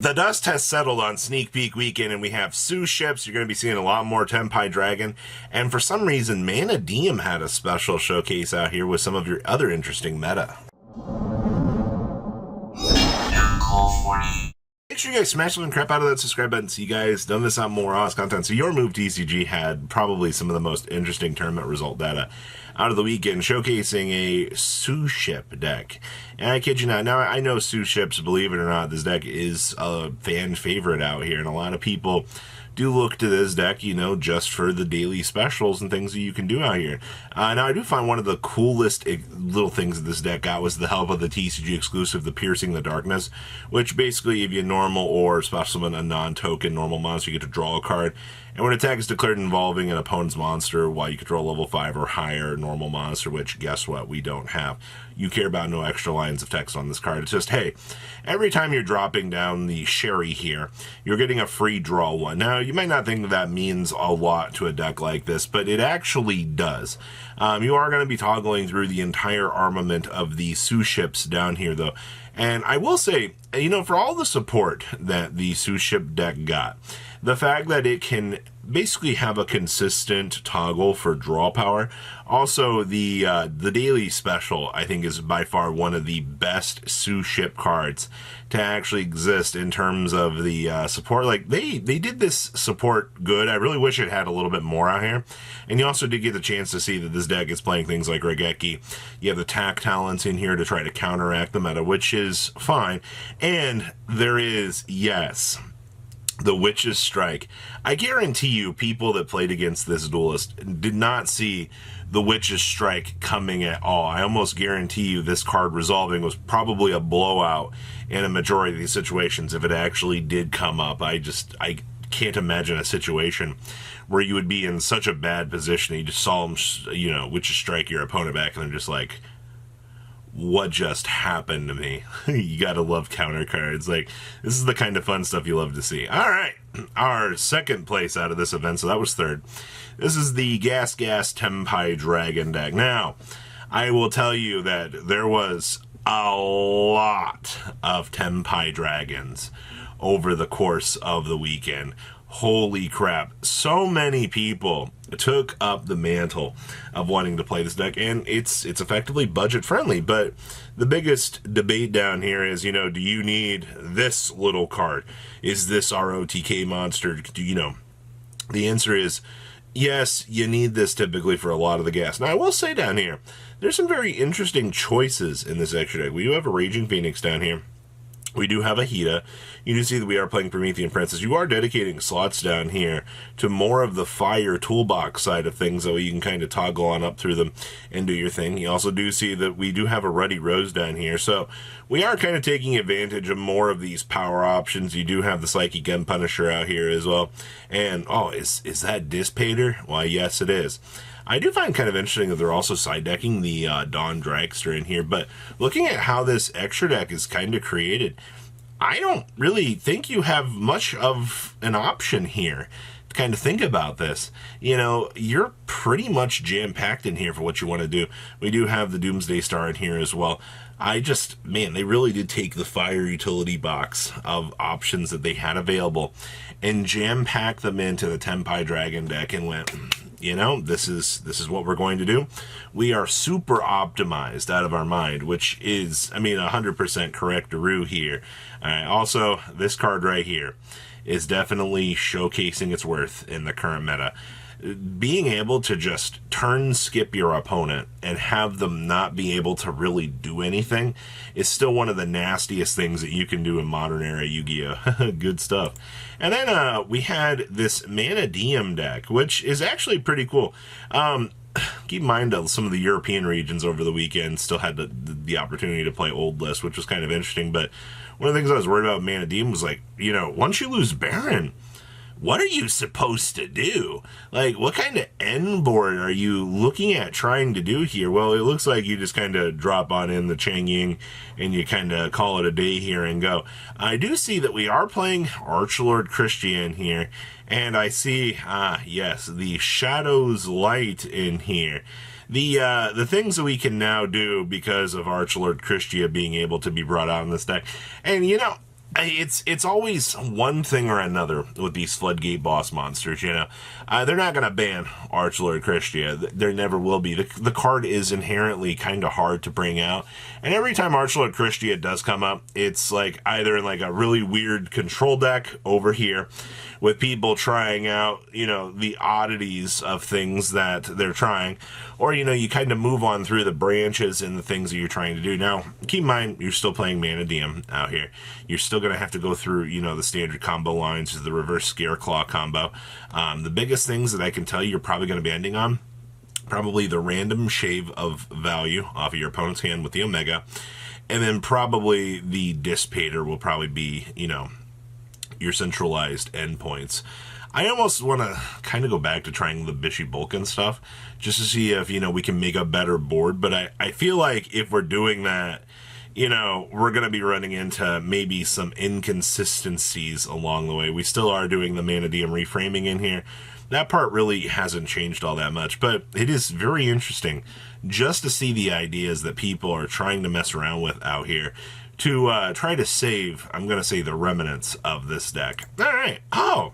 The dust has settled on Sneak Peek Weekend, and we have Suships. You're going to be seeing a lot more Tenpai Dragon. And for some reason, Mannadium had a special showcase out here with some of your other interesting meta. Make sure you guys smash the crap out of that subscribe button so you guys don't miss out more awesome content. So your move TCG had probably some of the most interesting tournament result data out of the weekend, showcasing a Souship deck. And I kid you not, now I know Suships, believe it or not, this deck is a fan favorite out here, and a lot of people do look to this deck, you know, just for the daily specials and things that you can do out here. Now, I do find one of the coolest little things that this deck got was the help of the TCG exclusive, the Piercing the Darkness, which basically, if you normal or special summon a non-token normal monster, you get to draw a card. And when attack is declared involving an opponent's monster, while you control a level 5 or higher normal monster, which, guess what, we don't have. You care about no extra lines of text on this card. It's just, hey, every time you're dropping down the Sherry here, you're getting a free draw one. Now, you might not think that means a lot to a deck like this, but it actually does. You are going to be toggling through the entire armament of the Suships down here, though. And I will say, you know, for all the support that the Souship deck got, the fact that it can basically have a consistent toggle for draw power. Also, the daily special, I think, is by far one of the best Souship cards to actually exist in terms of the support. Like, they did this support good. I really wish it had a little bit more out here. And you also did get the chance to see that this deck is playing things like Regeki. You have the Tack Talents in here to try to counteract the meta, which is fine. And there is, yes, the Witch's Strike. I guarantee you people that played against this duelist did not see the Witch's Strike coming at all. I almost guarantee you this card resolving was probably a blowout in a majority of these situations if it actually did come up. I can't imagine a situation where you would be in such a bad position you just saw them, you know, Witch's Strike your opponent back and they're just like, what just happened to me? You gotta love counter cards. Like, this is the kind of fun stuff you love to see. All right, our second place out of this event, so that was third. This is the Gas Tenpai Dragon deck. Now, I will tell you that there was a lot of Tenpai Dragons over the course of the weekend. Holy crap, so many people took up the mantle of wanting to play this deck, and it's effectively budget friendly. But the biggest debate down here is, you know, do you need this little card? Is this ROTK monster? Do you know? The answer is yes, you need this typically for a lot of the gas. Now, I will say down here, there's some very interesting choices in this extra deck. We do have a Raging Phoenix down here. We do have a Hida. You do see that we are playing Promethean Princess. You are dedicating slots down here to more of the fire toolbox side of things, so you can kind of toggle on up through them and do your thing. You also do see that we do have a Ruddy Rose down here, so we are kind of taking advantage of more of these power options. You do have the Psychic End Punisher out here as well. And, oh, is that Dissipator? Why, yes, it is. I do find kind of interesting that they're also side decking the Dawn Dragster in here, but looking at how this extra deck is kind of created, I don't really think you have much of an option here to kind of think about this. You know, you're pretty much jam-packed in here for what you want to do. We do have the Doomsday Star in here as well. Man, they really did take the fire utility box of options that they had available and jam-pack them into the Tenpai Dragon deck and went, you know, this is what we're going to do. We are super optimized out of our mind, which is, I mean, 100% correct-a-roo here. Also, this card right here is definitely showcasing its worth in the current meta. Being able to just turn skip your opponent and have them not be able to really do anything is still one of the nastiest things that you can do in modern era Yu-Gi-Oh! Good stuff. And then we had this Manadium deck, which is actually pretty cool. Keep in mind that some of the European regions over the weekend still had the opportunity to play Old List, which was kind of interesting. But one of the things I was worried about with Manadium was, like, you know, once you lose Baron, what are you supposed to do? Like, what kind of end board are you looking at trying to do here? Well, it looks like you just kind of drop on in the Chang Ying and you kind of call it a day here and go. I do see that we are playing Archlord Christian here, and I see, yes, the Shadow's Light in here. The things that we can now do because of Archlord Christia being able to be brought out in this deck. And, you know, It's always one thing or another with these floodgate boss monsters. They're not going to ban Archlord Christia. There never will be. The card is inherently kind of hard to bring out, and every time Archlord Christia does come up, it's like either in like a really weird control deck over here, with people trying out the oddities of things that they're trying, or you kind of move on through the branches and the things that you're trying to do. Now, keep in mind you're still playing Mannadium out here. You're still going to have to go through, the standard combo lines, the reverse Scareclaw combo. The biggest things that I can tell you're probably going to be ending on, probably the random shave of value off of your opponent's hand with the Omega, and then probably the Dissipator will probably be, your centralized endpoints. I almost want to kind of go back to trying the Bishy Bulkin stuff, just to see if, we can make a better board, but I feel like if we're doing that, we're going to be running into maybe some inconsistencies along the way. We still are doing the Manadium reframing in here. That part really hasn't changed all that much, but it is very interesting just to see the ideas that people are trying to mess around with out here to try to save, I'm going to say, the remnants of this deck. All right. Oh,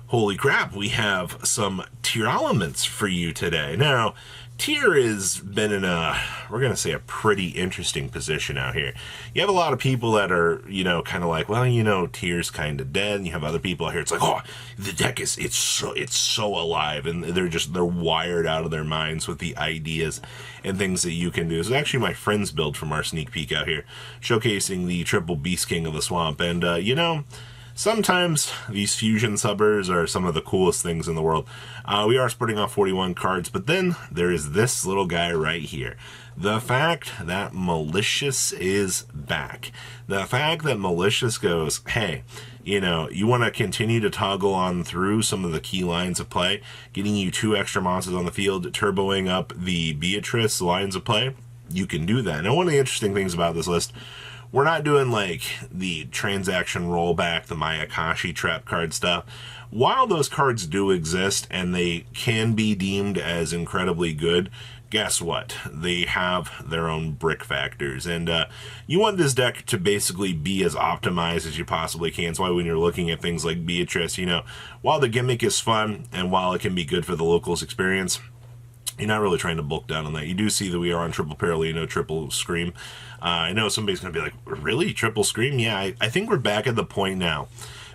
holy crap. We have some Tearlaments for you today. Now, Tear has been in we're going to say, a pretty interesting position out here. You have a lot of people that are, kind of like, well, Tear's kind of dead. And you have other people out here. It's like, oh, the deck it's so alive. And they're wired out of their minds with the ideas and things that you can do. This is actually my friend's build from our sneak peek out here, showcasing the triple Beast King of the Swamp. And, sometimes these fusion subbers are some of the coolest things in the world. We are splitting off 41 cards, but then there is this little guy right here. The fact that Malicious is back. The fact that Malicious goes, hey, you want to continue to toggle on through some of the key lines of play, getting you 2 extra monsters on the field, turboing up the Beatrice lines of play, you can do that. Now, one of the interesting things about this list, we're not doing like the transaction rollback, the Mayakashi trap card stuff. While those cards do exist and they can be deemed as incredibly good, guess what? They have their own brick factors. And you want this deck to basically be as optimized as you possibly can. That's why when you're looking at things like Beatrice, while the gimmick is fun and while it can be good for the locals experience, you're not really trying to bulk down on that. You do see that we are on triple Paralino, triple Scream. I know somebody's going to be like, really? Triple Scream? Yeah, I think we're back at the point now.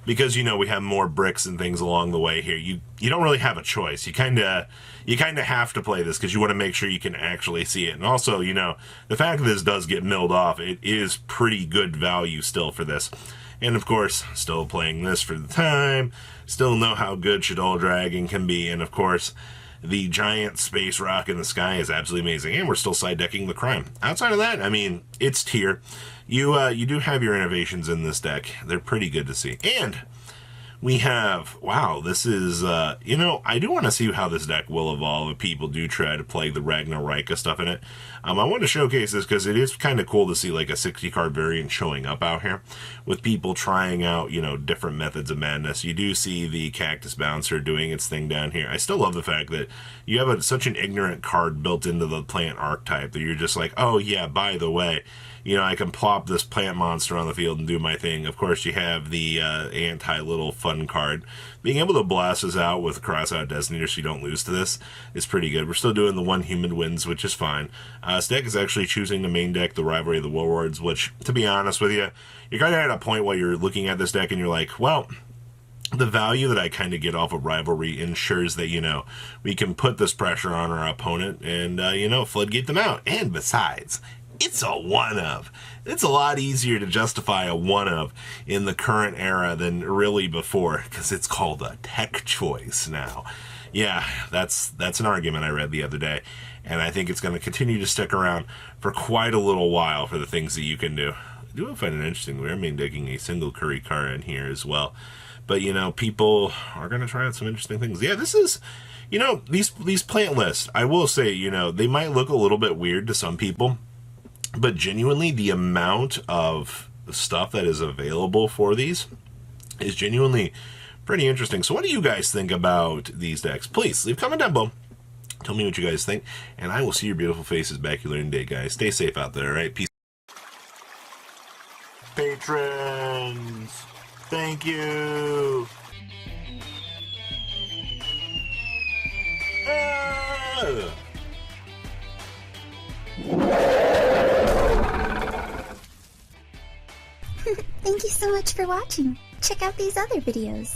Because, we have more bricks and things along the way here. You don't really have a choice. You kind of have to play this because you want to make sure you can actually see it. And also, the fact that this does get milled off, it is pretty good value still for this. And of course, still playing this for the time. Still know how good Shadow Dragon can be. And of course, the giant space rock in the sky is absolutely amazing. And we're still side decking the crime. Outside of that, it's Tear. You do have your innovations in this deck. They're pretty good to see. And we have, wow, this is, I do want to see how this deck will evolve if people do try to play the Ragnarika stuff in it. I want to showcase this because it is kind of cool to see like a 60-card variant showing up out here with people trying out, different methods of madness. You do see the Cactus Bouncer doing its thing down here. I still love the fact that you have such an ignorant card built into the plant archetype that you're just like, oh yeah, by the way, I can plop this plant monster on the field and do my thing. Of course, you have the anti-little fun card. Being able to blast us out with Crossout Destinator so you don't lose to this is pretty good. We're still doing the one human wins, which is fine. This deck is actually choosing to main deck the Rivalry of the Warlords, which, to be honest with you, you're kind of at a point where you're looking at this deck and you're like, well, the value that I kind of get off of Rivalry ensures that, we can put this pressure on our opponent and, floodgate them out. And besides, it's a one-of. It's a lot easier to justify a one-of in the current era than really before, because it's called a tech choice now. Yeah, that's an argument I read the other day, and I think it's going to continue to stick around for quite a little while for the things that you can do. I do find it interesting. We're taking a single curry car in here as well. But, people are going to try out some interesting things. Yeah, this is, these plant lists, I will say, they might look a little bit weird to some people, but genuinely, the amount of stuff that is available for these is genuinely pretty interesting. So what do you guys think about these decks? Please, leave a comment down below. Tell me what you guys think, and I will see your beautiful faces back here later today, guys. Stay safe out there, all right? Peace. patrons. Thank you. Thank you so much for watching. Check out these other videos.